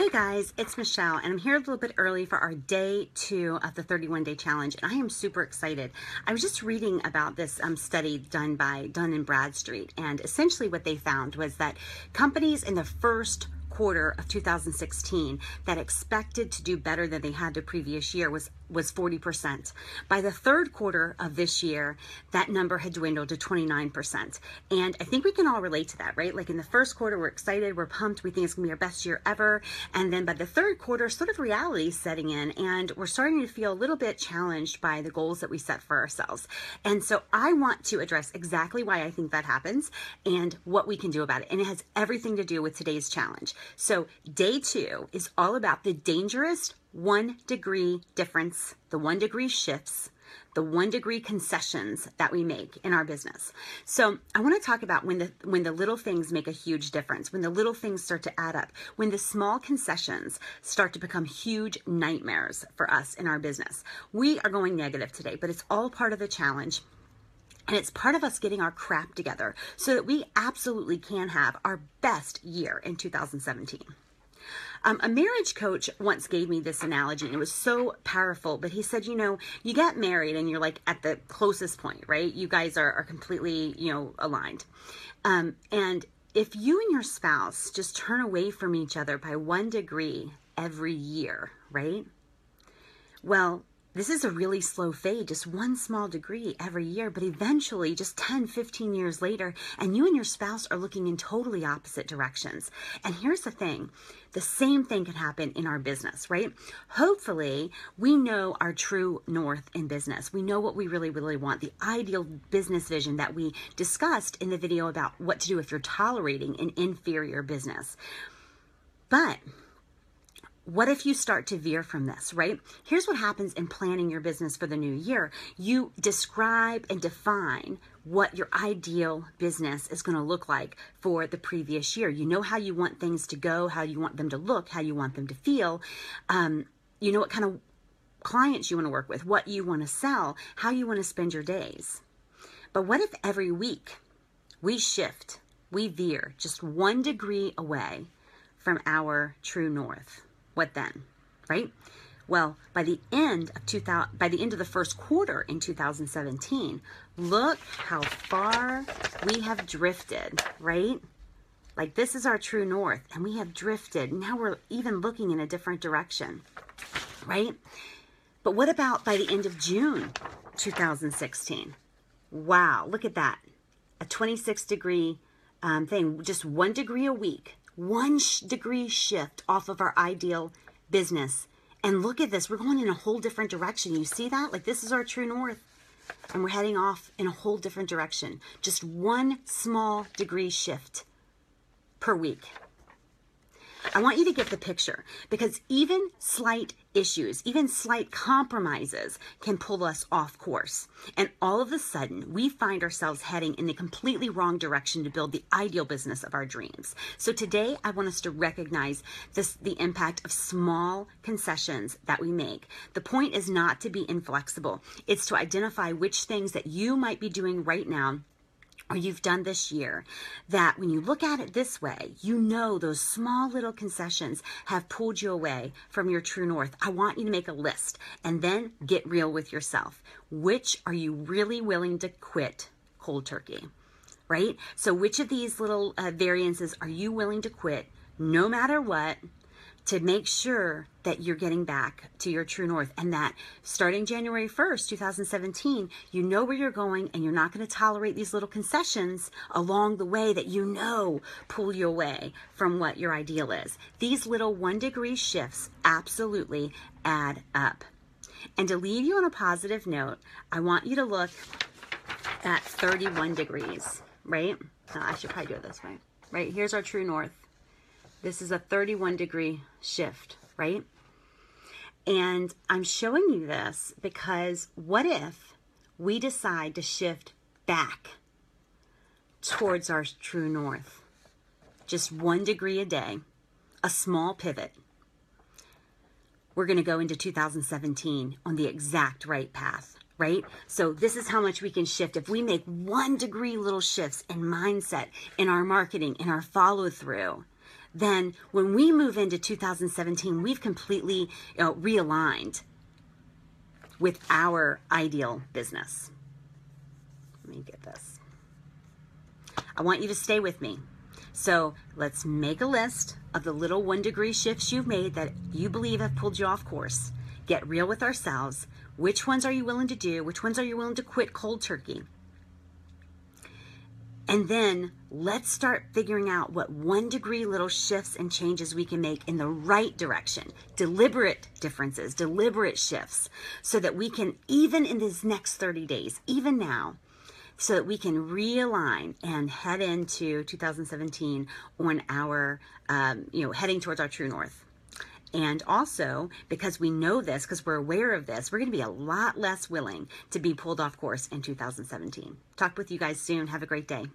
Hey guys, it's Michelle, and I'm here a little bit early for our day 2 of the 31-day challenge, and I am super excited. I was just reading about this study done by Dun & Bradstreet, and essentially what they found was that companies in the first quarter of 2016 that expected to do better than they had the previous year was 40%. By the third quarter of this year, that number had dwindled to 29%. And I think we can all relate to that, right? Like in the first quarter, we're excited, we're pumped, we think it's gonna be our best year ever. And then by the third quarter, sort of reality is setting in, and we're starting to feel a little bit challenged by the goals that we set for ourselves. And so I want to address exactly why I think that happens and what we can do about it. And it has everything to do with today's challenge. So day 2 is all about the dangerous 1 degree difference, the 1 degree shifts, the 1 degree concessions that we make in our business. So I want to talk about when the little things make a huge difference, when the little things start to add up, when the small concessions start to become huge nightmares for us in our business. We are going negative today, but it's all part of the challenge. And it's part of us getting our crap together so that we absolutely can have our best year in 2017. A marriage coach once gave me this analogy, and it was so powerful, but he said, you know, you get married and you're like at the closest point, right? You guys are completely, aligned. And if you and your spouse just turn away from each other by 1 degree every year, right? Well, this is a really slow fade, just 1 small degree every year, but eventually just 10, 15 years later, and you and your spouse are looking in totally opposite directions. And here's the thing, the same thing can happen in our business, right? Hopefully, we know our true north in business. We know what we really, really want, the ideal business vision that we discussed in the video about what to do if you're tolerating an inferior business. But what if you start to veer from this, right? Here's what happens in planning your business for the new year. You describe and define what your ideal business is going to look like for the previous year. You know how you want things to go, how you want them to look, how you want them to feel. You know what kind of clients you want to work with, what you want to sell, how you want to spend your days. But what if every week we shift, we veer just 1 degree away from our true north? What then, right? Well, by the end of the first quarter in 2017, look how far we have drifted, right? Like this is our true north, and we have drifted. Now we're even looking in a different direction, right? But what about by the end of June 2016? Wow, look at that. A 26 degree thing, just 1 degree a week. 1 degree shift off of our ideal business. And look at this, we're going in a whole different direction. You see that? Like this is our true north. And we're heading off in a whole different direction. Just 1 small degree shift per week. I want you to get the picture, because even slight issues, even slight compromises can pull us off course. And all of a sudden, we find ourselves heading in the completely wrong direction to build the ideal business of our dreams. So today, I want us to recognize the impact of small concessions that we make. The point is not to be inflexible. It's to identify which things that you might be doing right now or you've done this year, that when you look at it this way, you know those small little concessions have pulled you away from your true north. I want you to make a list and then get real with yourself. Which are you really willing to quit cold turkey, right? So which of these little variances are you willing to quit no matter what, to make sure that you're getting back to your true north, and that starting January 1st, 2017, you know where you're going, and you're not going to tolerate these little concessions along the way that you know pull you away from what your ideal is. These little 1 degree shifts absolutely add up. And to leave you on a positive note, I want you to look at 31 degrees, right? I should probably do it this way, right? Here's our true north. This is a 31 degree shift, right? And I'm showing you this because what if we decide to shift back towards our true north? Just 1 degree a day, a small pivot. We're going to go into 2017 on the exact right path, right? So this is how much we can shift. If we make 1 degree little shifts in mindset, in our marketing, in our follow through, then when we move into 2017, we've completely realigned with our ideal business. Let me get this. I want you to stay with me. So let's make a list of the little 1 degree shifts you've made that you believe have pulled you off course. Get real with ourselves. Which ones are you willing to do? Which ones are you willing to quit cold turkey? And then let's start figuring out what 1 degree little shifts and changes we can make in the right direction. Deliberate differences, deliberate shifts, so that we can, even in these next 30 days, even now, so that we can realign and head into 2017 on our, heading towards our true north. And also, because we know this, because we're aware of this, we're going to be a lot less willing to be pulled off course in 2017. Talk with you guys soon. Have a great day.